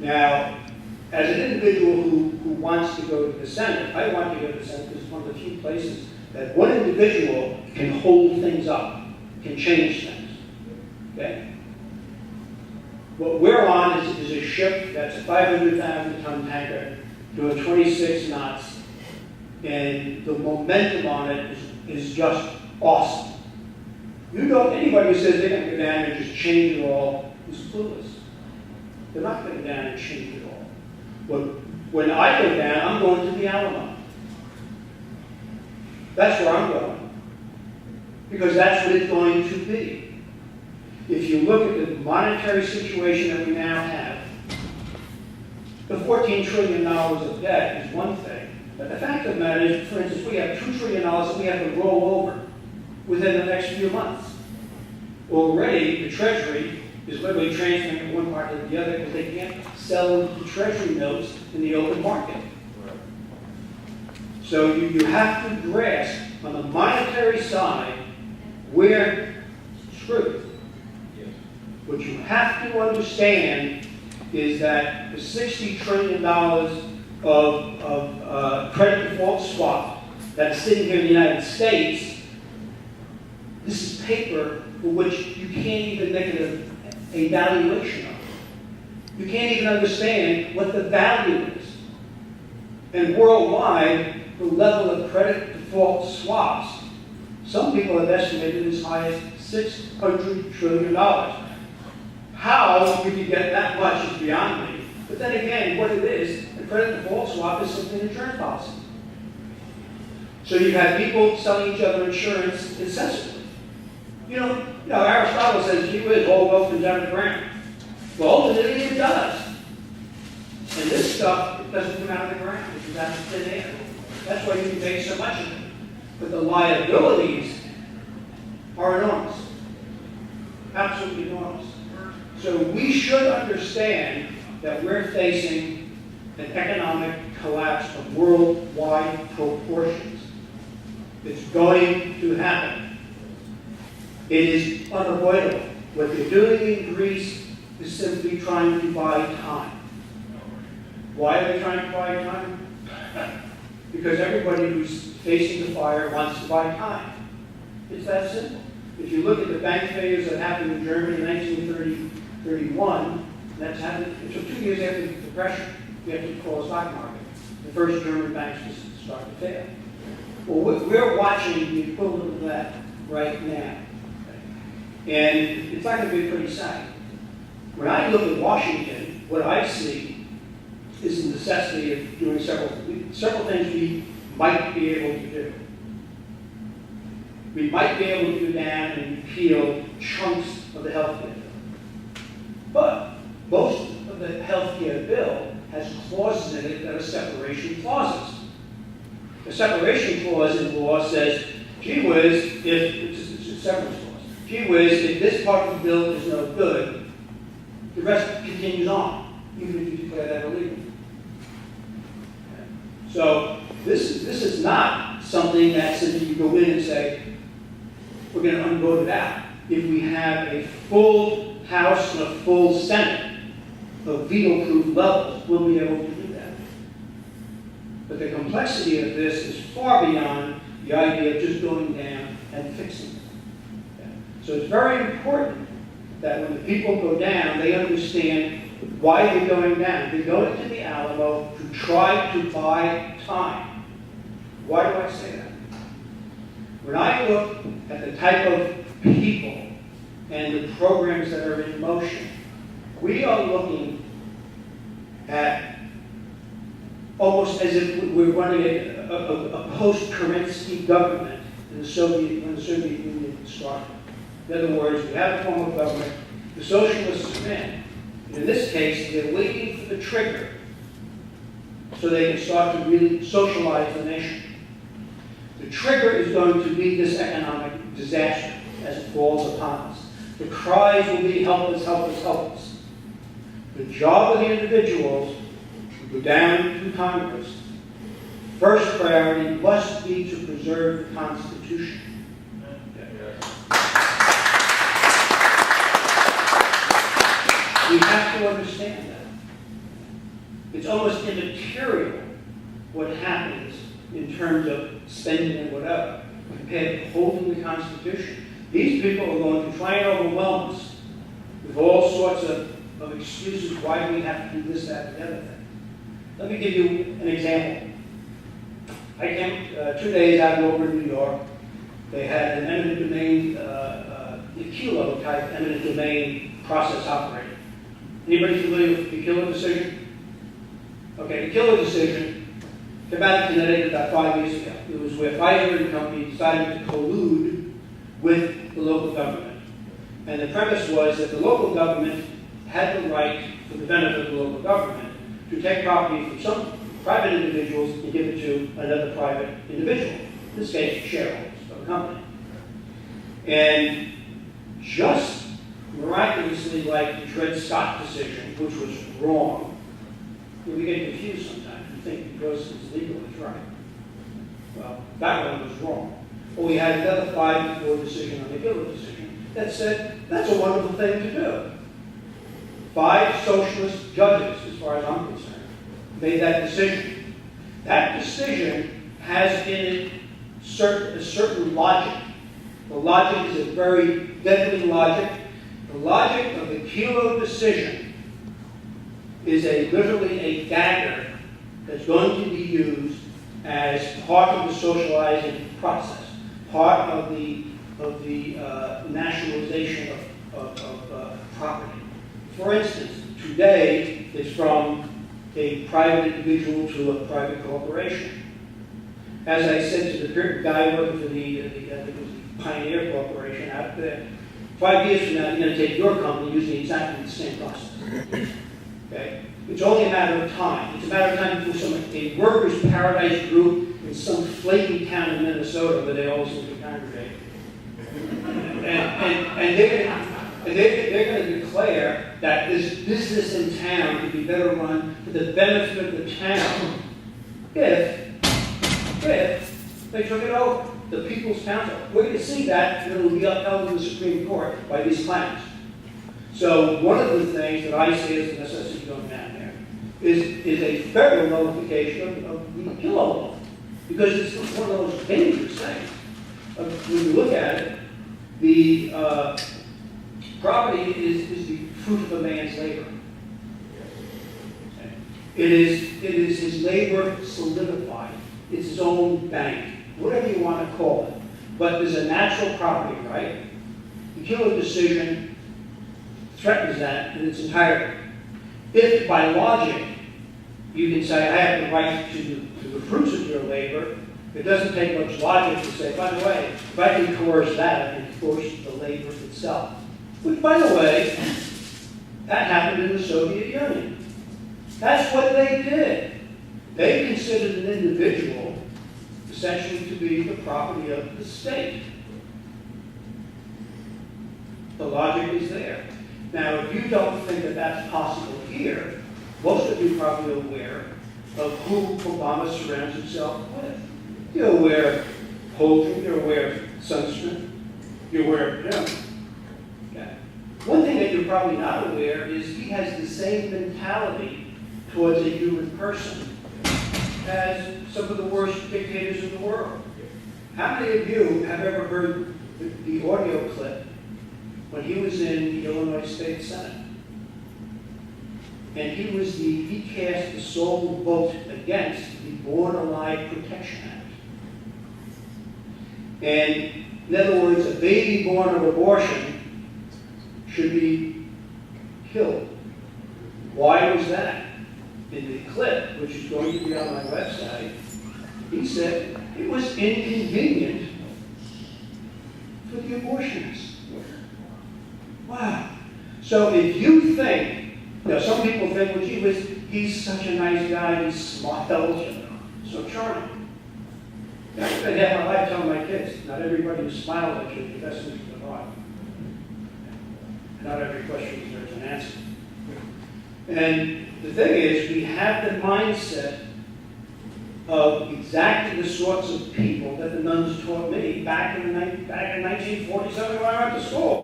Now, as an individual who wants to go to the Senate, I want to go to the Senate because it's one of the few places that one individual can hold things up, can change things. Okay? What we're on is a ship that's a 500,000-ton tanker doing 26 knots, and the momentum on it is just awesome. Anybody who says they're going to go down and just change it all is clueless. They're not going to go down and change it all. When I go down, I'm going to the Alamo. That's where I'm going. Because that's what it's going to be. If you look at the monetary situation that we now have, the $14 trillion of debt is one thing. But the fact of the matter is, for instance, we have $2 trillion that we have to roll over within the next few months. Already, the Treasury is literally transferring from one part to the other because they can't sell the Treasury notes in the open market. So you have to grasp on the monetary side we're screwed. Yes. What you have to understand is that the $60 trillion of credit default swap that's sitting here in the United States, this is paper for which you can't even make a valuation of. You can't even understand what the value is. And worldwide, the level of credit default swaps, some people have estimated as high as $600 trillion. How you can get that much is beyond me. But then again, what it is, a credit default swap is simply an insurance policy. So you have people selling each other insurance incessantly. You know, Aristotle says, gee whiz, all wealth comes out of the ground. Well, it does. And this stuff, it doesn't come out of the ground. It comes out of thin air. That's why you can make so much of it. But the liabilities are enormous. Absolutely enormous. So we should understand that we're facing an economic collapse of worldwide proportions. It's going to happen. It is unavoidable. What they're doing in Greece is simply trying to buy time. Why are they trying to buy time? Because everybody who's facing the fire wants to buy time. It's that simple. If you look at the bank failures that happened in Germany in 1931, that's happened. It took 2 years after the Depression. You have to call the stock market. The first German banks to start to fail. Well, we're watching the equivalent of that right now. And it's not going to be a pretty sight. When I look at Washington, what I see is the necessity of doing several things we might be able to do. We might be able to go down and repeal chunks of the health care bill. But most of the health care bill has clauses in it that are separation clauses. The separation clause in law says, gee whiz, if it's a severance clause, gee whiz, if this part of the bill is no good, the rest continues on, even if you declare that illegal. So this is not something that simply you go in and say, we're going to unvote it out. If we have a full House and a full Senate of veto-proof levels, we'll be able to do that. But the complexity of this is far beyond the idea of just going down and fixing it. Okay? So it's very important that when the people go down, they understand why they're going down. They're going to the Alamo to try to buy time. Why do I say that? When I look at the type of people and the programs that are in motion, we are looking at almost as if we're running a post-Kerensky government in the when the Soviet Union started. In other words, we have a form of government, the socialists win. In this case, they're waiting for the trigger so they can start to really socialize the nation. The trigger is going to be this economic disaster as it falls upon us. The cries will be help us, help us, help us. The job of the individuals who go down to Congress, first priority must be to preserve the Constitution. We have to understand that. It's almost immaterial what happens in terms of spending and whatever, compared to holding the Constitution. These people are going to try and overwhelm us with all sorts of excuses why we have to do this, that, and the other thing. Let me give you an example. I came 2 days out over in New York. They had an eminent domain, a kilo type eminent domain process operator. Anybody familiar with the kilo decision? Okay, the kilo decision came out in Connecticut about 5 years ago. It was where Pfizer and company decided to collude with the local government. And the premise was that the local government had the right, for the benefit of the local government, to take property from some private individuals and give it to another private individual, in this case, shareholders of the company. And just miraculously, like the Dred Scott decision, which was wrong, we get confused sometimes. We think because it's legal, it's right. Well, that one was wrong. Well, we had another 5-4 decision on the Gillard decision that said that's a wonderful thing to do. 5 socialist judges, as far as I'm concerned, made that decision. That decision has in it a certain logic. The logic is a very deadly logic. The logic of the Kelo decision is literally a dagger that's going to be used as part of the socializing process, part of the nationalization of property. For instance, today it's from a private individual to a private corporation. As I said to the guy working for the Pioneer Corporation out there, 5 years from now, you're going to take your company using exactly the same process. Okay? It's only a matter of time. It's a matter of time before a workers' paradise group in some flaky town in Minnesota where they all seem to congregate. And they're going to declare that this business in town could be better run for the benefit of the town if they took it over. The People's Council. We're going to see that, and it will be upheld in the Supreme Court by these claims. So one of the things that I see as a necessity going down there is a federal notification of the kilo law, because it's one of those dangerous things. When you look at it, the property is the fruit of a man's labor. It is his labor solidified. It's his own bank, whatever you want to call it. But there's a natural property right. The Kelo decision threatens that in its entirety. If by logic you can say, I have the right to the fruits of your labor, it doesn't take much logic to say, by the way, if I can coerce that, I can coerce the labor itself. Which, by the way, that happened in the Soviet Union. That's what they did. They considered an individual essentially to be the property of the state. The logic is there. Now, if you don't think that that's possible here, most of you are probably aware of who Obama surrounds himself with. You're aware of Holdren, you're aware of Sunsman, you're aware of him. Okay. One thing that you're probably not aware is he has the same mentality towards a human person as some of the worst dictators in the world. How many of you have ever heard the audio clip when he was in the Illinois State Senate? And he cast the sole vote against the Born Alive Protection Act. And in other words, a baby born of abortion should be killed. Why was that? In the clip, which is going to be on my website, he said it was inconvenient for the abortionists. Wow. So if you think, some people think, well, gee, he's such a nice guy, he's smart, so charming. I spend half my life telling my kids, not everybody who smiles at you is the best in the heart. Not every question deserves an answer. And the thing is, we have the mindset of exactly the sorts of people that the nuns taught me back in 1947 when I went to school.